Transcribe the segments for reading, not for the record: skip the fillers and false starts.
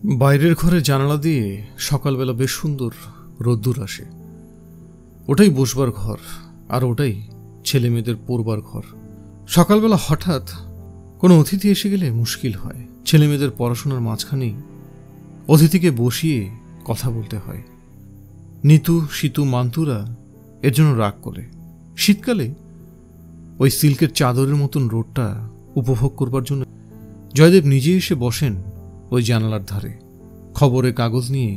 বাইরের ঘরের জানালা দিয়ে সকালবেলা বেশ সুন্দর রোদ্দুর আসে। ওটাই বসবার ঘর, আর ওটাই ছেলে মেয়েদের পড়বার ঘর। সকালবেলা হঠাৎ কোনো অতিথি এসে গেলে মুশকিল হয়। ছেলে মেয়েদের পড়াশোনার মাঝখানেই অতিথিকে বসিয়ে কথা বলতে হয়। নিতু, সীতু, মান্তুরা এর জন্য রাগ করে। শীতকালে ওই সিল্কের চাদরের মতন রোদটা উপভোগ করবার জন্য জয়দেব নিজে এসে বসেন ওই জানালার ধারে, খবরের কাগজ নিয়ে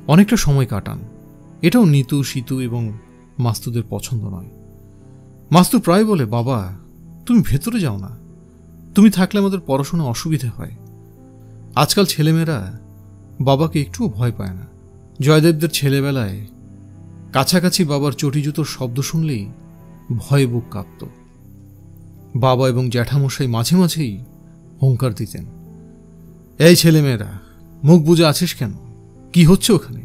অনেকটা সময় কাটান। এটাও নিতু, সীতু এবং মাস্তুদের পছন্দ নয়। মাস্তু প্রায় বলে, বাবা তুমি ভেতরে যাও না, তুমি থাকলে আমাদের পড়াশোনা অসুবিধে হয়। আজকাল ছেলেমেয়েরা বাবাকে একটুও ভয় পায় না। জয়দেবদের ছেলেবেলায় কাছাকাছি বাবার চটি জুতোর শব্দ শুনলেই ভয়ে বুক কাঁপত। বাবা এবং জ্যাঠামশাই মাঝে মাঝেই হুঙ্কার দিতেন, এই ছেলেমেয়েরা মুখ বুজে আছিস কেন? কি হচ্ছে ওখানে?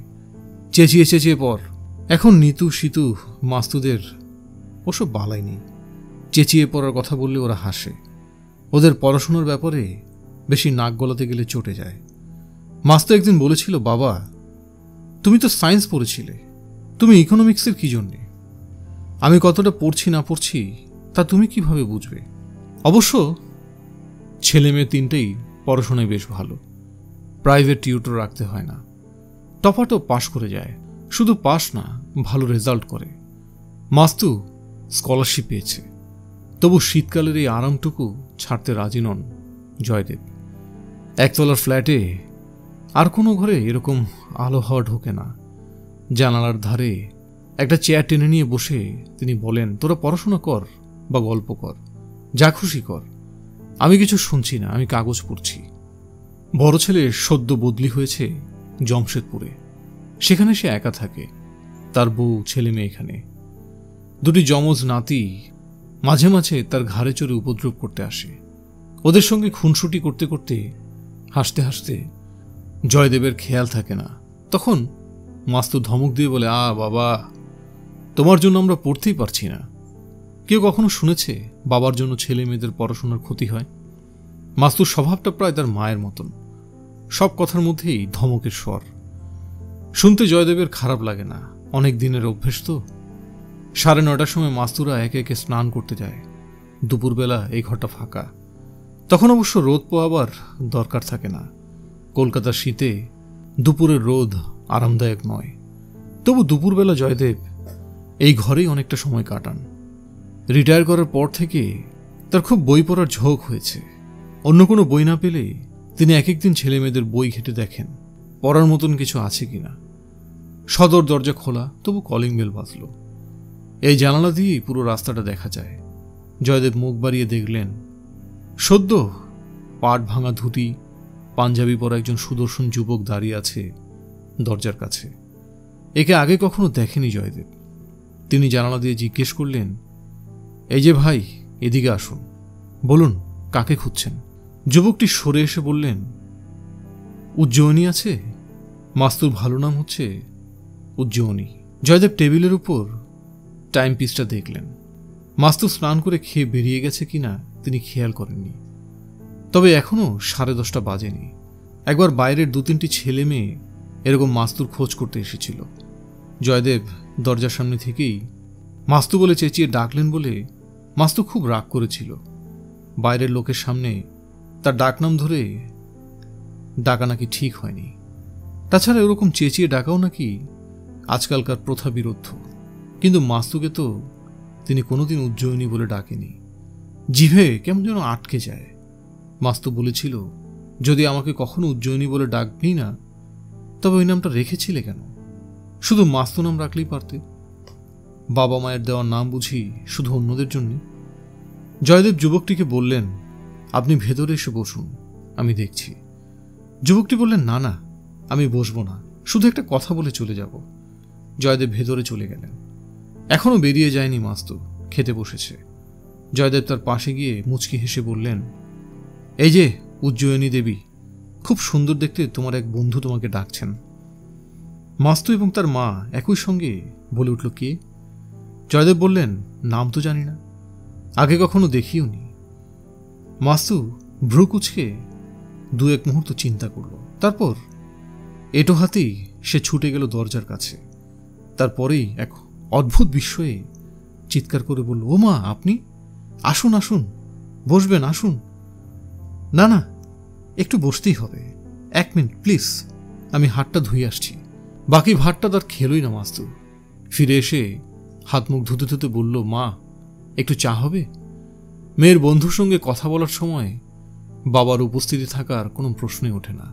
চেঁচিয়ে চেঁচিয়ে পড়। এখন নিতু, সীতু, মাস্তুদের ওসব বালাই নেই। চেঁচিয়ে পড়ার কথা বললে ওরা হাসে। ওদের পড়াশোনার ব্যাপারে বেশি নাক গলাতে গেলে চটে যায়। মাস্তু একদিন বলেছিল, বাবা তুমি তো সায়েন্স পড়েছিলে, তুমি ইকোনমিক্সের কি জন্যে? আমি কতটা পড়ছি না পড়ছি তা তুমি কিভাবে বুঝবে? অবশ্য ছেলে মেয়ে তিনটেই পড়াশোনায় বেশ ভালো। প্রাইভেট টিউটর রাখতে হয় না। টপাটপ পাশ করে যায়। শুধু পাশ না, ভালো রেজাল্ট করে। মাস্তু স্কলারশিপ পেয়েছে। তবু শীতকালের এই আরামটুকু ছাড়তে রাজি নন জয়দেব। একতলার ফ্ল্যাটে আর কোনো ঘরে এরকম আলো হাওয়া ঢোকে না। জানালার ধারে একটা চেয়ার টেনে নিয়ে বসে তিনি বলেন, তোরা পড়াশোনা কর বা গল্প কর, যা খুশি কর, আমি কিছু শুনছি না, আমি কাগজ পড়ছি। বড় ছেলে সদ্য বদলি হয়েছে জমশেদপুরে। সেখানে সে একা থাকে। তার বউ, ছেলে মেয়ে এখানে। দুটি যমজ নাতি মাঝে মাঝে তার ঘাড়ে চড়ে উপদ্রব করতে আসে। ওদের সঙ্গে খুনসুটি করতে করতে হাসতে হাসতে জয়দেবের খেয়াল থাকে না। তখন মাস্তু ধমক দিয়ে বলে, বাবা তোমার জন্য আমরা পড়তেই পারছি না। কেউ কখনো শুনেছে বাবার জন্য ছেলে মেয়েদের পড়াশোনার ক্ষতি হয়? মাস্তুর স্বভাবটা প্রায় তার মায়ের মতন। সব কথার মধ্যেই ধমকের স্বর। শুনতে জয়দেবের খারাপ লাগে না, অনেক দিনের অভ্যেস তো। 9:30টার সময় মাস্তুরা একে একে স্নান করতে যায়। দুপুরবেলা এই ঘরটা ফাঁকা। তখন অবশ্য রোদ পোয়াবার দরকার থাকে না। কলকাতার শীতে দুপুরের রোদ আরামদায়ক নয়। তবু দুপুরবেলা জয়দেব এই ঘরেই অনেকটা সময় কাটান। রিটায়ার করার পর থেকে তার খুব বই পড়ার ঝোঁক হয়েছে। অন্য কোনো বই না পেলে তিনি এক একদিন ছেলে মেয়েদের বই ঘেটে দেখেন পড়ার মতন কিছু আছে কিনা। সদর দরজা খোলা, তবু কলিং বেল বাজল। এই জানালা দিয়েই পুরো রাস্তাটা দেখা যায়। জয়দেব মুখ বাড়িয়ে দেখলেন, সদ্য পাট ভাঙা ধুতি, পাঞ্জাবি পরা একজন সুদর্শন যুবক দাঁড়িয়ে আছে দরজার কাছে। একে আগে কখনো দেখেনি জয়দেব। তিনি জানালা দিয়ে জিজ্ঞেস করলেন, এই যে ভাই, এদিকে আসুন, বলুন কাকে খুঁজছেন? যুবকটি সরে এসে বললেন, উজ্জয়িনী আছে? মাস্তুর ভালো নাম হচ্ছে উজ্জয়িনী। জয়দেব টেবিলের উপর টাইম পিসটা দেখলেন। মাস্তু স্নান করে খেয়ে বেরিয়ে গেছে কিনা তিনি খেয়াল করেননি। তবে এখনো 10:30 বাজেনি। একবার বাইরের 2-3টি ছেলে মেয়ে এরকম মাস্তুর খোঁজ করতে এসেছিল। জয়দেব দরজার সামনে থেকেই মাস্তু বলে চেঁচিয়ে ডাকলেন বলে মাস্তু খুব রাগ করেছিল। বাইরের লোকের সামনে তার ডাকনাম ধরে ডাকা নাকি ঠিক হয়নি। তাছাড়া এরকম চেঁচিয়ে ডাকাও নাকি আজকালকার প্রথা বিরুদ্ধ। কিন্তু মাস্তুকে তো তিনি কোনোদিন উজ্জয়িনী বলে ডাকেনি। জিভে কেমন যেন আটকে যায়। মাস্তু বলেছিল, যদি আমাকে কখনো উজ্জয়িনী বলে ডাকবি না, তবে ওই নামটা রেখেছিলে কেন? শুধু মাস্তু নাম রাখলেই পারতে। বাবা মায়ের দেওয়া নাম বুঝি শুধু অন্যদের জন্য? জয়দেব যুবকটিকে বললেন, আপনি ভেতরে এসে বসুন, আমি দেখছি। যুবকটি বললেন, না না, আমি বসবো না, শুধু একটা কথা বলে চলে যাব। জয়দেব ভেতরে চলে গেলেন। এখনো বেরিয়ে যায়নি মাস্তু, খেতে বসেছে। জয়দেব তার পাশে গিয়ে মুচকি হেসে বললেন, এই যে উজ্জয়িনী দেবী, খুব সুন্দর দেখতে তোমার এক বন্ধু তোমাকে ডাকছেন। মাস্তু এবং তার মা একই সঙ্গে বলে উঠল, কে? জয়দেব বললেন, নাম তো জানি না, আগে কখনো দেখিও নি। মাস্তু ভ্রু কুচকে দু এক মুহূর্ত চিন্তা করল, তারপর এটো হাতেই সে ছুটে গেল দরজার কাছে। তারপরেই এক অদ্ভুত বিস্ময়ে চিৎকার করে বলল, ও মা, আপনি? আসুন আসুন, বসবেন, আসুন। না না, একটু বসতেই হবে, 1 মিনিট প্লিজ, আমি হাতটা ধুয়ে আসছি। বাকি ভাতটা তার খেলই না মাস্তু। ফিরে এসে হাত মুখ ধুতে ধুতে বলল, মা, একটু চা হবে? মেয়ের বন্ধুর সঙ্গে কথা বলার সময় বাবার উপস্থিতি থাকার কোনো প্রশ্নই ওঠে না।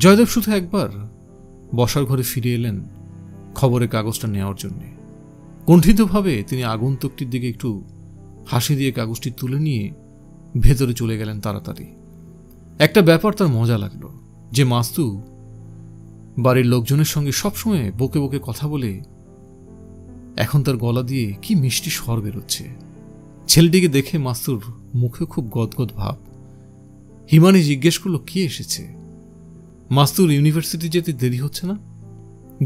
জয়দেব শুধু একবার বসার ঘরে ফিরে এলেন খবরের কাগজটা নেওয়ার জন্যে। কুণ্ঠিতভাবে তিনি আগন্তুকটির দিকে একটু হাসি দিয়ে কাগজটি তুলে নিয়ে ভেতরে চলে গেলেন তাড়াতাড়ি। একটা ব্যাপার তার মজা লাগলো, যে মাস্তু বাড়ির লোকজনের সঙ্গে সবসময় বকে বকে কথা বলে এখন তার গলা দিয়ে কি মিষ্টি স্বর বেরোচ্ছে। ছেলেটিকে দেখে মাস্তুর মুখে খুব গদগদ ভাব। হিমানি জিজ্ঞেস করলো, কি এসেছে? মাস্তুর ইউনিভার্সিটি যেতে দেরি হচ্ছে না?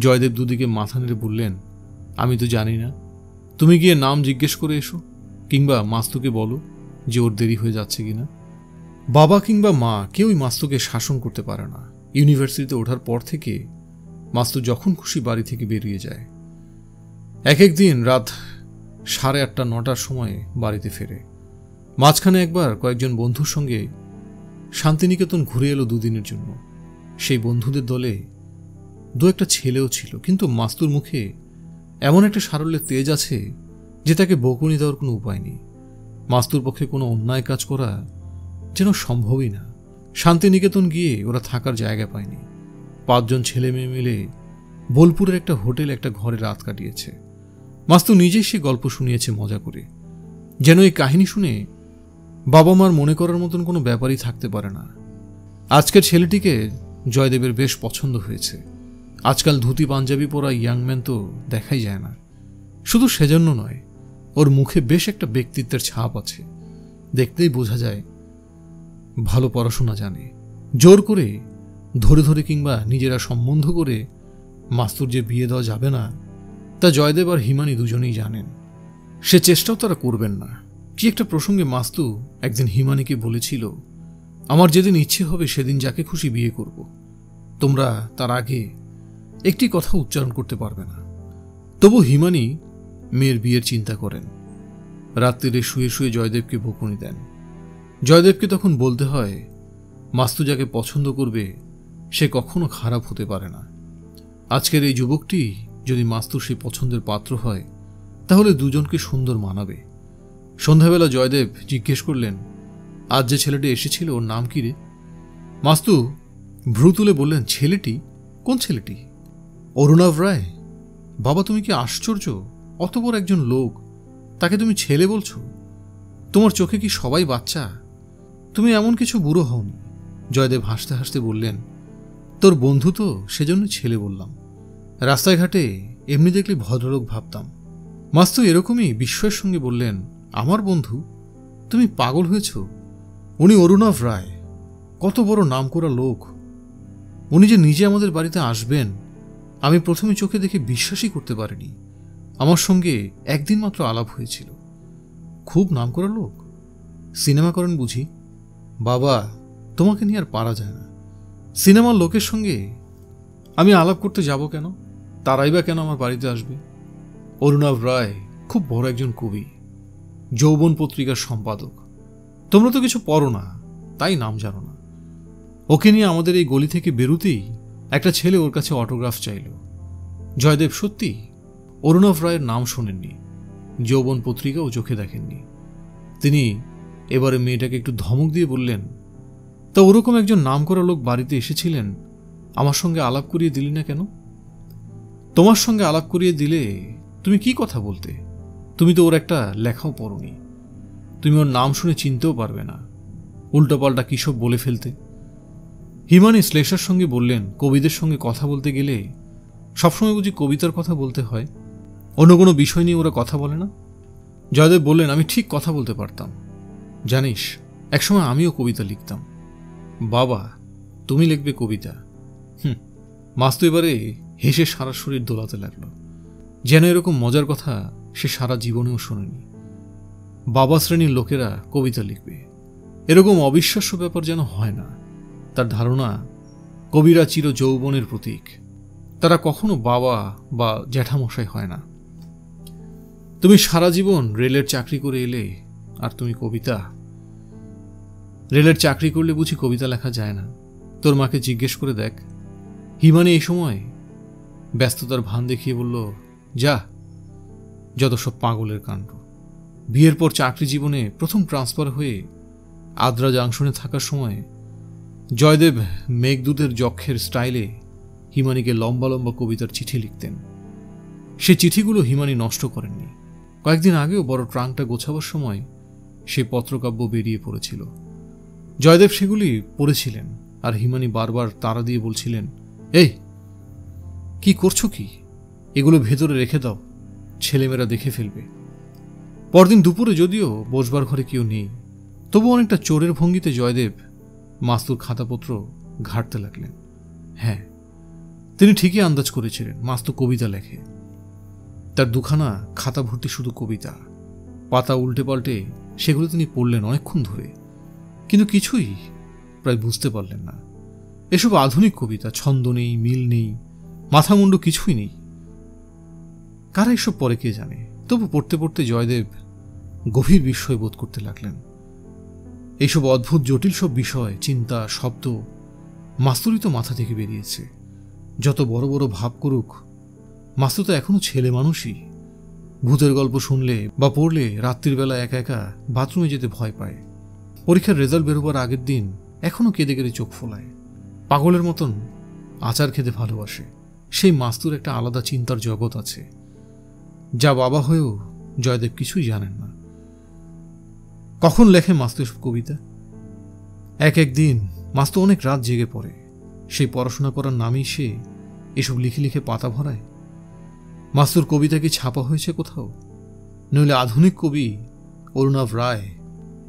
জয়দেব দুদিকে মাথা নেড়ে বললেন, আমি তো জানি না, তুমি গিয়ে নাম জিজ্ঞেস করে এসো, কিংবা মাস্তুকে বলো যে ওর দেরি হয়ে যাচ্ছে কিনা। বাবা কিংবা মা কেউই মাস্তুকে শাসন করতে পারে না। ইউনিভার্সিটিতে ওঠার পর থেকে মাস্তু যখন খুশি বাড়ি থেকে বেরিয়ে যায়। এক একদিন রাত 8:30 9টার সময় বাড়িতে ফেরে। মাঝখানে একবার কয়েকজন বন্ধুর সঙ্গে শান্তিনিকেতন ঘুরে এলো 2 দিনের জন্য। সেই বন্ধুদের দলে 2-1টা ছেলেও ছিল, কিন্তু মাস্তুর মুখে এমন একটা সারল্যের তেজ আছে যে তাকে বকুনি দেওয়ার কোনো উপায় নেই। মাস্তুর পক্ষে কোনো অন্যায় কাজ করা যেন সম্ভবই না। শান্তিনিকেতন গিয়ে ওরা থাকার জায়গা পায়নি। 5 জন ছেলে মেয়ে মিলে বোলপুরের একটা হোটেল, একটা ঘরে রাত কাটিয়েছে। মাস্তু নিজেই সে গল্প শুনিয়েছে মজা করে, যেন এই কাহিনী শুনে বাবা মার মনে করার মতন কোনো ব্যাপারই থাকতে পারে না। আজকের ছেলেটিকে জয়দেবের বেশ পছন্দ হয়েছে। আজকাল ধুতি পাঞ্জাবি পরা ইয়াংম্যান তো দেখাই যায় না। শুধু সেজন্য নয়, ওর মুখে বেশ একটা ব্যক্তিত্বের ছাপ আছে। দেখতেই বোঝা যায় ভালো পড়াশোনা জানে। জোর করে ধরে ধরে কিংবা নিজেরা সম্বন্ধ করে মাস্তুর যে বিয়ে দেওয়া যাবে না, তা জয়দেব আর হিমানি দুজনেই জানেন। সে চেষ্টাও তারা করবেন না। কি একটা প্রসঙ্গে মাস্তু একদিন হিমানিকে বলেছিল, আমার যেদিন ইচ্ছে হবে সেদিন যাকে খুশি বিয়ে করব, তোমরা তার আগে একটি কথা উচ্চারণ করতে পারবে না। তবু হিমানি মেয়ের বিয়ের চিন্তা করেন। রাত্রিরে শুয়ে শুয়ে জয়দেবকে বকুনি দেন। জয়দেবকে তখন বলতে হয়, মাস্তু যাকে পছন্দ করবে সে কখনো খারাপ হতে পারে না। আজকের এই যুবকটি যদি মাস্তুর সেই পছন্দের পাত্র হয়, তাহলে দুজনকে সুন্দর মানাবে। সন্ধ্যাবেলা জয়দেব জিজ্ঞেস করলেন, আজ যে ছেলেটি এসেছিল ওর নাম কি রে? মাস্তু ভ্রু তুলে বললেন, ছেলেটি? কোন ছেলেটি? অরুণাভ রায়। বাবা, তুমি কি আশ্চর্য! অত বড় একজন লোক, তাকে তুমি ছেলে বলছো? তোমার চোখে কি সবাই বাচ্চা? তুমি এমন কিছু বুড়ো হওনি। জয়দেব হাসতে হাসতে বললেন, তোর বন্ধু তো, সেজন্য ছেলে বললাম। রাস্তায় ঘাটে এমনি দেখলে ভদ্রলোক ভাবতাম। মাস্তু এরকমই বিস্ময়ের সঙ্গে বললেন, আমার বন্ধু? তুমি পাগল হয়েছ? উনি অরুণাভ রায়, কত বড় নামকরা লোক। উনি যে নিজে আমাদের বাড়িতে আসবেন, আমি প্রথমে চোখে দেখে বিশ্বাসই করতে পারিনি। আমার সঙ্গে একদিন মাত্র আলাপ হয়েছিল। খুব নামকরা লোক। সিনেমা করেন বুঝি? বাবা, তোমাকে নিয়ে আর পারা যায় না। সিনেমার লোকের সঙ্গে আমি আলাপ করতে যাব কেন? তারাই বা কেন আমার বাড়িতে আসবে? অরুণাভ রায় খুব বড় একজন কবি, যৌবন পত্রিকার সম্পাদক। তোমরা তো কিছু পড়ো না, তাই নাম জানো না। ওকে নিয়ে আমাদের এই গলি থেকে বেরোতেই একটা ছেলে ওর কাছে অটোগ্রাফ চাইল। জয়দেব সত্যি অরুণাভ রায়ের নাম শোনেননি, যৌবন পত্রিকাও চোখে দেখেননি। তিনি এবারে মেয়েটাকে একটু ধমক দিয়ে বললেন, তা ওরকম একজন নামকরা লোক বাড়িতে এসেছিলেন, আমার সঙ্গে আলাপ করিয়ে দিলি না কেন? তোমার সঙ্গে আলাপ করিয়ে দিলে তুমি কি কথা বলতে? তুমি তো ওর একটা লেখাও পড়োনি। তুমি ওর নাম শুনে চিনতেও পারবে না। উল্টোপাল্টা কী সব বলে ফেলতে। হিমানি শ্লেষার সঙ্গে বললেন, কবিদের সঙ্গে কথা বলতে গেলে সবসময় বুঝি কবিতার কথা বলতে হয়? অন্য কোনো বিষয় নিয়ে ওরা কথা বলে না? জয়দেব বললেন, আমি ঠিক কথা বলতে পারতাম। জানিস, একসময় আমিও কবিতা লিখতাম। বাবা, তুমি লিখবে কবিতা? মাস্তু এবারে হেসে সারা শরীর দোলাতে লাগলো, যেন এরকম মজার কথা সে সারা জীবনেও শোনেনি। বাবা শ্রেণীর লোকেরা কবিতা লিখবে, এরকম অবিশ্বাস্য ব্যাপার যেন হয় না। তার ধারণা কবিরা চির যৌবনের প্রতীক, তারা কখনো বাবা বা জ্যাঠামশাই হয় না। তুমি সারা জীবন রেলের চাকরি করে এলে, আর তুমি কবিতা? রেলের চাকরি করলে বুঝি কবিতা লেখা যায় না? তোর মাকে জিজ্ঞেস করে দেখ। হিমানি এই সময় ব্যস্ততার ভান দেখিয়ে বলল, যা, যত সব পাগলের কাণ্ড। বিয়ের পর চাকরি জীবনে প্রথম ট্রান্সফার হয়ে আদ্রা জাংশনে থাকার সময় জয়দেব মেঘদূতের যক্ষের স্টাইলে হিমানিকে লম্বা লম্বা কবিতার চিঠি লিখতেন। সে চিঠিগুলো হিমানি নষ্ট করেননি। কয়েকদিন আগেও বড় ট্রাঙ্কটা গোছাবার সময় সেই পত্রকাব্য বেরিয়ে পড়েছিল। জয়দেব সেগুলি পড়েছিলেন, আর হিমানি বারবার তাড়া দিয়ে বলছিলেন, এই কি করছো কি? এগুলো ভেতরে রেখে দাও, ছেলেমেয়েরা দেখে ফেলবে। পরদিন দুপুরে যদিও বসবার ঘরে কেউ নেই, তবু অনেকটা চোরের ভঙ্গিতে জয়দেব মাস্তুর খাতাপত্র ঘাঁটতে লাগলেন। হ্যাঁ, তিনি ঠিকই আন্দাজ করেছিলেন মাস্তু কবিতা লেখে। তার দুখানা খাতা ভর্তি শুধু কবিতা। পাতা উল্টে পাল্টে সেগুলো তিনি পড়লেন অনেকক্ষণ ধরে, কিন্তু কিছুই প্রায় বুঝতে পারলেন না। এসব আধুনিক কবিতা, ছন্দ নেই, মিল নেই, মাথা মুন্ডু কিছুই নেই। কারা এসব পরে কে জানে। তবু পড়তে পড়তে জয়দেব গভীর বিস্ময় বোধ করতে লাগলেন। এইসব অদ্ভুত জটিল সব বিষয়, চিন্তা, শব্দ মাস্তুরই তো মাথা থেকে বেরিয়েছে। যত বড় বড় ভাব করুক, মাস্তু তো এখনো ছেলে মানুষই। ভূতের গল্প শুনলে বা পড়লে রাত্রির বেলা একা একা বাথরুমে যেতে ভয় পায়। পরীক্ষার রেজাল্ট বেরোবার আগের দিন এখনো কেঁদে কেঁদে চোখ ফোলায়। পাগলের মতন আচার খেতে ভালোবাসে। সেই মাস্তুর একটা আলাদা চিন্তার জগৎ আছে, যা বাবা হয়েও জয়দেব কিছুই জানেন না। কখন লেখে মাস্তু এসব কবিতা? এক দিন মাস্তু অনেক রাত জেগে পড়ে। সেই পড়াশোনা করার নামেই সে এসব লিখে লিখে পাতা ভরায়। মাস্তুর কবিতা কি ছাপা হয়েছে কোথাও? নইলে আধুনিক কবি অরুণাভ রায়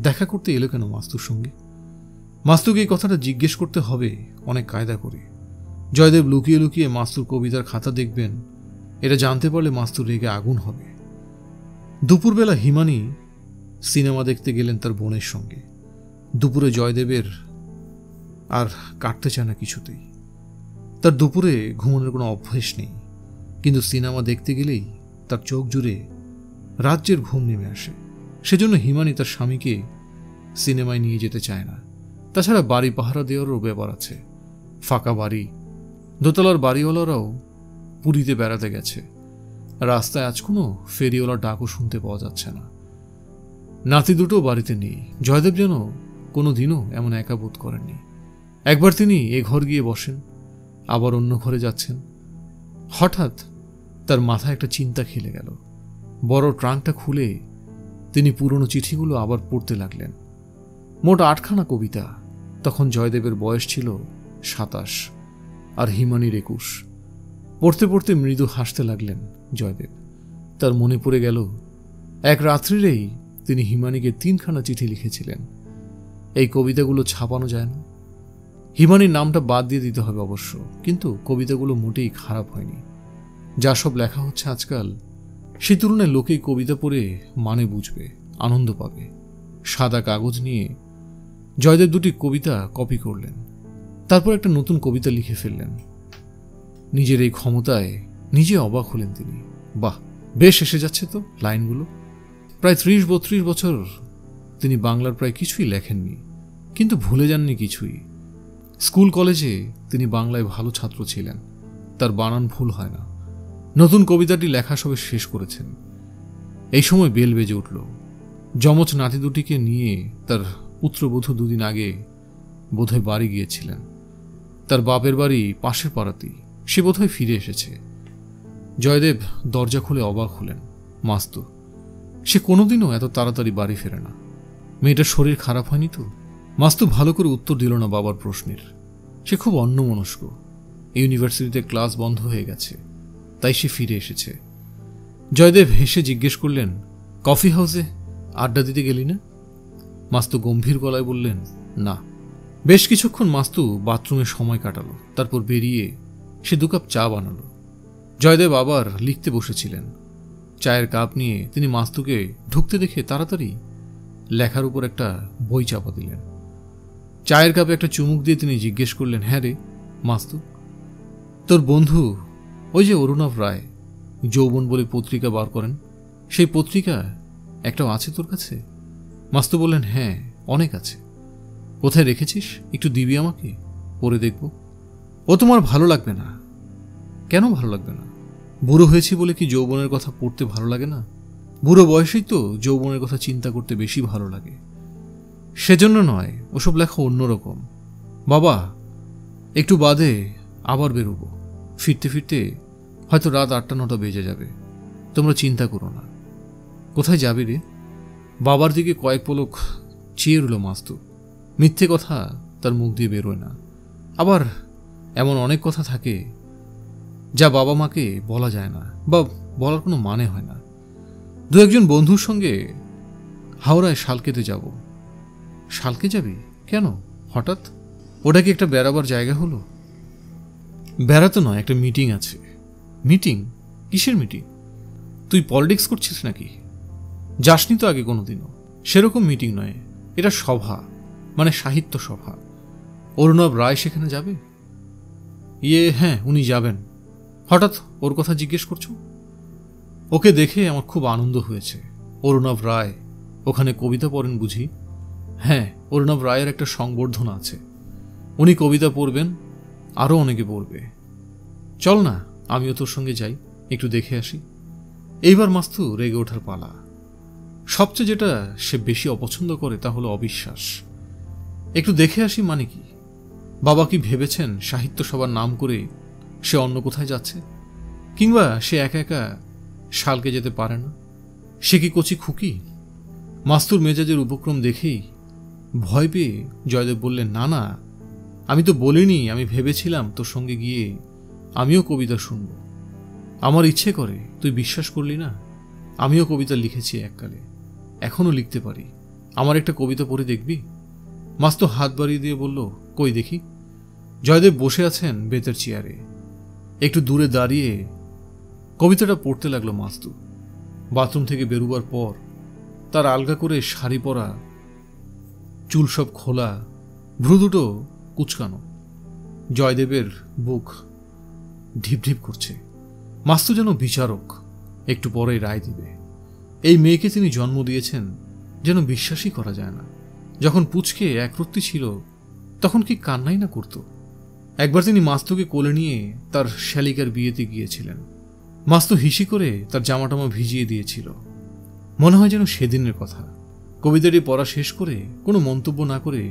দেখা করতে এলো কেন মাস্তুর সঙ্গে? মাস্তুকে এই কথাটা জিজ্ঞেস করতে হবে অনেক কায়দা করে। জয়দেব লুকিয়ে লুকিয়ে মাস্তুর কবিতার খাতা দেখবেন, এটা জানতে পারলে মাস্তুর রেগে আগুন হবে। দুপুরবেলা হিমানি সিনেমা দেখতে গেলেন তার বোনের সঙ্গে। দুপুরে জয়দেবের আর কাটতে চায় না কিছুতেই। তার দুপুরে ঘুমানোর কোনো অভ্যাস নেই, কিন্তু সিনেমা দেখতে গেলেই তার চোখ জুড়ে রাজ্যের ঘুম নেমে আসে। সেজন্য হিমানি তার স্বামীকে সিনেমায় নিয়ে যেতে চায় না। তাছাড়া বাড়ি পাহারা দেওয়ারও ব্যাপার আছে। ফাঁকা বাড়ি, দোতলার বাড়িওয়ালারাও পুরীতে বেড়াতে গেছে। রাস্তায় আজ কোনো ফেরিওয়ালার ডাকও শুনতে পাওয়া যাচ্ছে না। নাতি দুটো বাড়িতে নেই। জয়দেব যেন কোনো দিনও এমন একা বোধ করেননি। একবার তিনি এ ঘর গিয়ে বসেন, আবার অন্য ঘরে যাচ্ছেন। হঠাৎ তার মাথায় একটা চিন্তা খেলে গেল। বড় ট্রাঙ্কটা খুলে তিনি পুরনো চিঠিগুলো আবার পড়তে লাগলেন। মোট 8খানা কবিতা। তখন জয়দেবের বয়স ছিল 27 আর হিমানির 21। পড়তে পড়তে মৃদু হাসতে লাগলেন জয়দেব। তার মনে পড়ে গেল এক রাত্রিরেই তিনি হিমানিকে 3খানা চিঠি লিখেছিলেন। এই কবিতাগুলো ছাপানো যায় না? হিমানির নামটা বাদ দিয়ে দিতে হবে অবশ্য, কিন্তু কবিতাগুলো মোটেই খারাপ হয়নি। যা সব লেখা হচ্ছে আজকাল, সে তুলনায় লোকেই কবিতা পড়ে মানে বুঝবে, আনন্দ পাবে। সাদা কাগজ নিয়ে জয়দেব 2টি কবিতা কপি করলেন, তারপর একটা নতুন কবিতা লিখে ফেললেন। নিজের এই ক্ষমতায় নিজে অবাক হলেন তিনি। বাহ, বেশ এসে যাচ্ছে তো লাইনগুলো। প্রায় 30-32 বছর তিনি বাংলার প্রায় কিছুই লেখেননি, কিন্তু ভুলে যাননি কিছুই। স্কুল কলেজে তিনি বাংলায় ভালো ছাত্র ছিলেন, তার বানান ভুল হয় না। নতুন কবিতাটি লেখা সবে শেষ করেছেন। এই সময় বেল বেজে উঠল। যমজ নাতি দুটিকে নিয়ে তার পুত্রবধূ 2 দিন আগে বোধহয় বাড়ি গিয়েছিলেন। তার বাপের বাড়ি পাশের পাড়াতেই। সে বোধহয় ফিরে এসেছে। জয়দেব দরজা খুলে অবাক হলেন। মাস্তু, সে কোনোদিনও এত তাড়াতাড়ি বাড়ি ফেরে না। মেয়েটার শরীর খারাপ হয়নি তো? মাস্তু ভালো করে উত্তর দিল না বাবার প্রশ্নের। সে খুব অন্যমনস্ক। ইউনিভার্সিটিতে ক্লাস বন্ধ হয়ে গেছে, তাই সে ফিরে এসেছে। জয়দেব হেসে জিজ্ঞেস করলেন, কফি হাউসে আড্ডা দিতে গেলি না? মাস্তু গম্ভীর গলায় বললেন, না। বেশ কিছুক্ষণ মাস্তু বাথরুমে সময় কাটালো। তারপর বেরিয়ে সে 2 কাপ চা বানালো। জয়দেব আবার লিখতে বসেছিলেন। চায়ের কাপ নিয়ে তিনি মাস্তুকে ঢুকতে দেখে তাড়াতাড়ি লেখার উপর একটা বই চাপা দিলেন। চায়ের কাপে একটা চুমুক দিয়ে তিনি জিজ্ঞেস করলেন, হ্যাঁ রে মাস্তু, তোর বন্ধু ওই যে অরুণাভ রায় যৌবন বলে পত্রিকা বার করেন, সেই পত্রিকা একটাও আছে তোর কাছে? মাস্তু বললেন, হ্যাঁ অনেক আছে। কোথায় রেখেছিস? একটু দিবি আমাকে, পড়ে দেখব। ও তোমার ভালো লাগবে না। কেন ভালো লাগবে না? বুড়ো হয়েছি বলে কি যৌবনের কথা পড়তে ভালো লাগে না? বুড়ো বয়সেই তো যৌবনের কথা চিন্তা করতে বেশি ভালো লাগে। সেজন্য নয়, ওসব লেখা অন্যরকম। বাবা, একটু বাদে আবার বেরোবো, ফিরতে ফিরতে হয়তো রাত 8-9 বেজে যাবে। তোমরা চিন্তা করো না। কোথায় যাবি রে? বাবার দিকে কয়েক পলক চেয়ে রইল মাস্তু। মিথ্যে কথা তার মুখ দিয়ে বেরোয় না। আবার এমন অনেক কথা থাকে যা বাবা মাকে বলা যায় না, বা বলার কোনো মানে হয় না। 2-1 বন্ধুর সঙ্গে হাওড়ায় শালকেতে যাব। শালকে যাবি কেন হঠাৎ? ওটা কি একটা বেড়াবার জায়গা হলো? বেড়াতে নয়, একটা মিটিং আছে। মিটিং? কিসের মিটিং? তুই পলিটিক্স করছিস নাকি? যাসনি তো আগে কোনোদিনও। সেরকম মিটিং নয়, এটা সভা, মানে সাহিত্য সভা। অরুণাভ রায় সেখানে যাবে? হ্যাঁ, উনি যাবেন। হঠাৎ ওর কথা জিজ্ঞেস করছো? ওকে দেখে আমার খুব আনন্দ হয়েছে। অরুণাভ রায় ওখানে কবিতা পড়েন বুঝি? হ্যাঁ, অরুণাভ রায়ের একটা সংবর্ধনা আছে। উনি কবিতা পড়বেন, আরও অনেকে পড়বে। চল না, আমিও তোর সঙ্গে যাই, একটু দেখে আসি। এইবার মাস্তু রেগে ওঠার পালা। সবচেয়ে যেটা সে বেশি অপছন্দ করে তা হলো অবিশ্বাস। একটু দেখে আসি মানে কি? বাবা কি ভেবেছেন সাহিত্য সভার নাম করে সে অন্য কোথায় যাচ্ছে? কিংবা সে একা একা শালকে যেতে পারে না? সে কি কচি খুকি? মাস্তুর মেজাজের উপক্রম দেখেই ভয় পেয়ে জয়দেব বললেন, না না, আমি তো বলিনি। আমি ভেবেছিলাম তোর সঙ্গে গিয়ে আমিও কবিতা শুনব। আমার ইচ্ছে করে, তুই বিশ্বাস করলি না? আমিও কবিতা লিখেছি এককালে, এখনো লিখতে পারি। আমার একটা কবিতা পড়ে দেখবি? মাস্তু হাত বাড়িয়ে দিয়ে বলল, কই দেখি। জয়দেব বসে আছেন বেতের চেয়ারে। একটু দূরে দাঁড়িয়ে কবিতাটা পড়তে লাগলো মাস্তু। বাথরুম থেকে বেরোবার পর তার আলগা করে শাড়ি পরা, চুল সব খোলা, ভ্রু দুটো কুচকানো। জয়দেবের বুক ঢিপ ঢিপ করছে। মাস্তু যেন বিচারক, একটু পরেই রায় দিবে। এই মেয়েকে তিনি জন্ম দিয়েছেন যেন বিশ্বাসই করা যায় না। যখন পুচকে একরত্তি ছিল তখন কি কান্নাই না করত। একবার তিনি মাস্তুকে কোলে নিয়ে তার শালিকার বিয়েতে গিয়েছিলেন। মাস্তু হিসি করে তার জামাটামা ভিজিয়ে দিয়েছিল। মনে হয় যেন সেদিনের কথা। কবিতাটি পড়া শেষ করে কোনো মন্তব্য না করে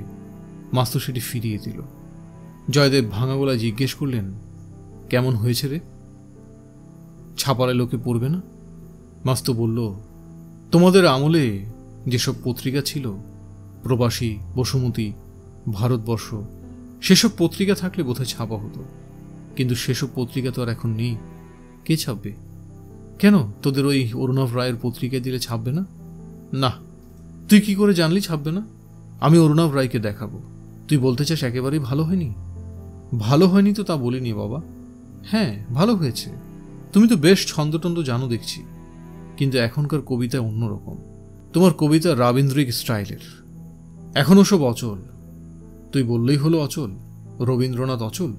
মাস্তু সেটি ফিরিয়ে দিল। জয়দেব ভাঙা গলায় জিজ্ঞেস করলেন, কেমন হয়েছে রে? ছাপালে লোকে পড়বে না? মাস্তু বলল, তোমাদের আমলে যেসব পত্রিকা ছিল, প্রবাসী, বসুমতী, ভারতবর্ষ, সেসব পত্রিকা থাকলে বোধহয় ছাপা হতো। কিন্তু সেসব পত্রিকা তো আর এখন নেই। কে ছাপবে? কেন, তোদের ওই অরুণাভ রায়ের পত্রিকা দিলে ছাপবে না? না। তুই কি করে জানলি ছাপবে না? আমি অরুণাভ রায়কে দেখাবো। তুই বলতে চাস একেবারেই ভালো হয়নি? ভালো হয়নি তো তা বলিনি বাবা। হ্যাঁ, ভালো হয়েছে। তুমি তো বেশ ছন্দটন্দ জানো দেখছি। কিন্তু এখনকার কবিতা অন্যরকম। তোমার কবিতা রবীন্দ্রিক স্টাইলের। এখন ওসব অচল। তুই বললেই হলো অচল। রবীন্দ্রনাথ অচল?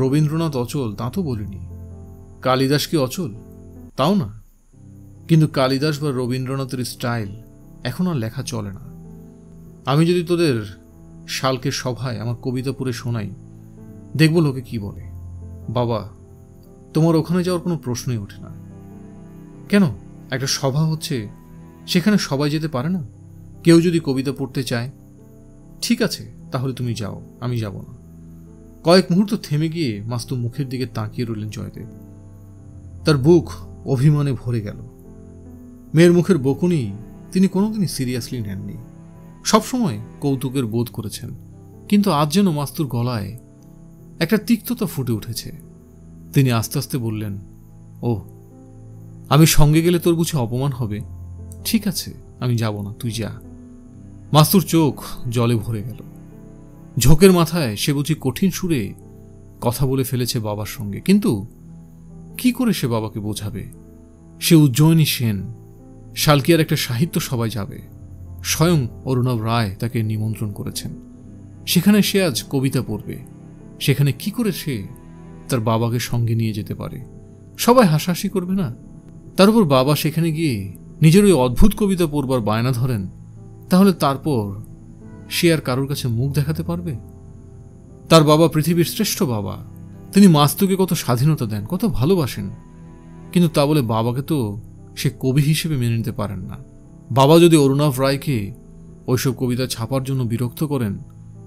রবীন্দ্রনাথ অচল তা তো বলিনি। কালিদাস কি অচল? তাও না। কিন্তু কালিদাস বা রবীন্দ্রনাথের স্টাইল এখন আর লেখা চলে না। আমি যদি তোদের শালকের সভায় আমার কবিতা পড়ে শোনাই, দেখব লোকে কি বলে। বাবা, তোমার ওখানে যাওয়ার কোনো প্রশ্নই ওঠে না। কেন? একটা সভা হচ্ছে, সেখানে সবাই যেতে পারে না? কেউ যদি কবিতা পড়তে চায়, ঠিক আছে, তাহলে তুমি যাও, আমি যাব না। কয়েক মুহূর্ত থেমে গিয়ে মাস্তু মুখের দিকে তাকিয়ে রইলেন জয়দেব। তার বুক অভিমানে ভরে গেল। মেয়ের মুখের বকুনি তিনি কোনোদিনই সিরিয়াসলি নেননি। সবসময় কৌতুকের বোধ করেছেন, কিন্তু আজ যেন মাস্তুর গলায় একটা তিক্ততা ফুটে উঠেছে। তিনি আস্তে আস্তে বললেন, ও, আমি সঙ্গে গেলে তোর বুঝি অপমান হবে? ঠিক আছে, আমি যাব না, তুই যা। মাস্তুর চোখ জলে ভরে গেল। ঝোঁকের মাথায় সে বুঝি কঠিন সুরে কথা বলে ফেলেছে বাবার সঙ্গে, কিন্তু কি করে সে বাবাকে বোঝাবে? সে উজ্জয়িনী সেন, শালকিয়ার একটা সাহিত্য সভায় যাবে। স্বয়ং অরুণাভ রায় তাকে নিমন্ত্রণ করেছেন। সেখানে সে আজ কবিতা পড়বে। সেখানে কি করে সে তার বাবাকে সঙ্গে নিয়ে যেতে পারে? সবাই হাসাহাসি করবে না? তার উপর বাবা সেখানে গিয়ে নিজের ওই অদ্ভুত কবিতা পড়বার বায়না ধরেন, তাহলে তারপর সে আর কারোর কাছে মুখ দেখাতে পারবে? তার বাবা পৃথিবীর শ্রেষ্ঠ বাবা। তিনি মাস্তুকে কত স্বাধীনতা দেন, কত ভালোবাসেন, কিন্তু তা বলে বাবাকে তো সে কবি হিসেবে মেনে নিতে পারেন না। বাবা যদি অরুণাভ রায়কে ওইসব কবিতা ছাপার জন্য বিরক্ত করেন,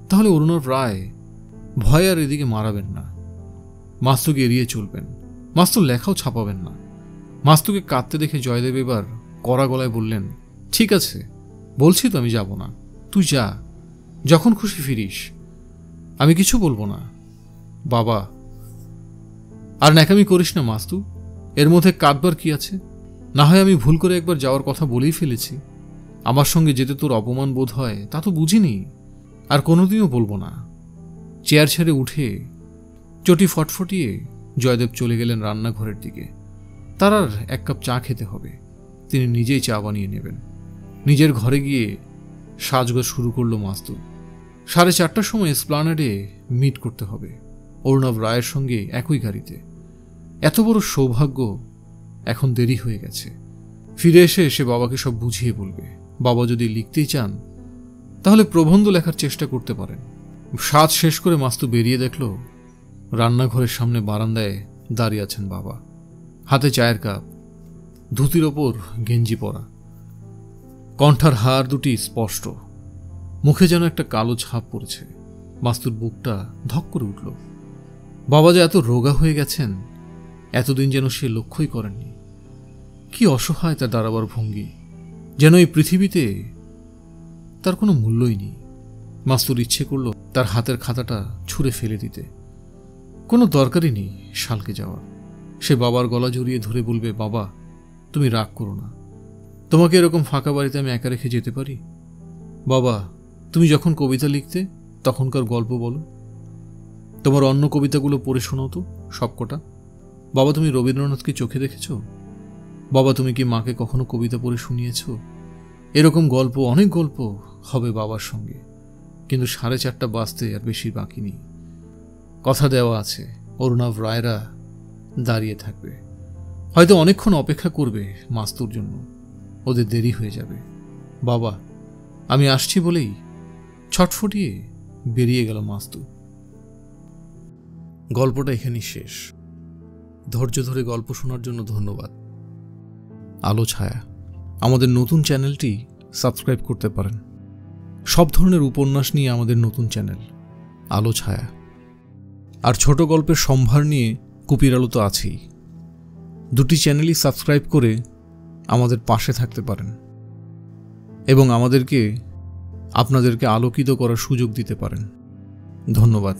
তাহলে অরুণাভ রায় ভয় আর এদিকে মারাবেন না, মাস্তুকে এড়িয়ে চলবেন, মাস্তুর লেখাও ছাপাবেন না। মাস্তুকে কাঁদতে দেখে জয়দেব এবার কড়া গলায় বললেন, ঠিক আছে, বলছি তো আমি যাব না, তুই যা, যখন খুশি ফিরিস, আমি কিছু বলবো না। বাবা, আর ন্যাকামি করিস না মাস্তু, এর মধ্যে কাঁদবার কি আছে? না হয় আমি ভুল করে একবার যাওয়ার কথা বলেই ফেলেছি। আমার সঙ্গে যেতে তোর অপমান বোধ হয় তা তো বুঝিনি, আর কোনোদিনও বলবো না। চেয়ার ছেড়ে উঠে চটি ফটফটিয়ে জয়দেব চলে গেলেন রান্নাঘরের দিকে। তার আর এক কাপ চা খেতে হবে, তিনি নিজেই চা বানিয়ে নেবেন। নিজের ঘরে গিয়ে সাজগোজ শুরু করলো মাস্তু। 4:30টার সময় এসপ্লানেডে মিট করতে হবে অরুণাভ রায়ের সঙ্গে একই গাড়িতে। এত বড় সৌভাগ্য, এখন দেরি হয়ে গেছে। ফিরে এসে সে বাবাকে সব বুঝিয়ে বলবে। বাবা যদি লিখতেই চান তাহলে প্রবন্ধ লেখার চেষ্টা করতে পারেন। সাজ শেষ করে মাস্তু বেরিয়ে দেখল রান্নাঘরের সামনে বারান্দায় দাঁড়িয়ে আছেন বাবা, হাতে চায়ের কাপ, ধুতির ওপর গেঞ্জি পরা, কণ্ঠার হাড় দুটি স্পষ্ট, মুখে যেন একটা কালো ছাপ পড়েছে। মাস্তুর বুকটা ধক করে উঠল। বাবা যে এত রোগা হয়ে গেছেন এতদিন যেন সে লক্ষ্যই করেননি। কি অসহায় তার দাঁড়াবার ভঙ্গি, যেন এই পৃথিবীতে তার কোনো মূল্যই নেই। মাস্তুর ইচ্ছে করল তার হাতের খাতাটা ছুঁড়ে ফেলে দিতে। কোনো দরকারই নেই শালকে যাওয়ার। সে বাবার গলা জড়িয়ে ধরে বলবে, বাবা তুমি রাগ করো না, তোমাকে এরকম ফাঁকা বাড়িতে আমি একা রেখে যেতে পারি? বাবা, তুমি যখন কবিতা লিখতে তখনকার গল্প বলো, তোমার অন্য কবিতাগুলো পড়ে শোনাও তো সবকটা। বাবা, তুমি রবীন্দ্রনাথকে চোখে দেখেছ? বাবা, তুমি কি মাকে কখনো কবিতা পড়ে শুনিয়েছ? এরকম গল্প, অনেক গল্প হবে বাবার সঙ্গে, কিন্তু 4:30 বাজতে আর বেশি বাকি নেই। কথা দেওয়া আছে অরুণাভ রায়রা দাঁড়িয়ে থাকবে, হয়তো অনেকক্ষণ অপেক্ষা করবে মাস্তুর জন্য, ওদের দেরি হয়ে যাবে। বাবা, আমি আসছি বলেই ছটফটিয়ে বেরিয়ে গেল মাস্তু। গল্পটা এখানেই শেষ। ধৈর্য ধরে গল্প শোনার জন্য ধন্যবাদ। আলো ছায়া আমাদের নতুন চ্যানেলটি সাবস্ক্রাইব করতে পারেন। সব ধরনের উপন্যাস নিয়ে আমাদের নতুন চ্যানেল আলো ছায়া, আর ছোট গল্পের সম্ভার নিয়ে কুপির আলো তো আছেই। দুটি চ্যানেলই সাবস্ক্রাইব করে আমাদের পাশে থাকতে পারেন এবং আমাদেরকে আপনাদেরকে আলোকিত করার সুযোগ দিতে পারেন। ধন্যবাদ।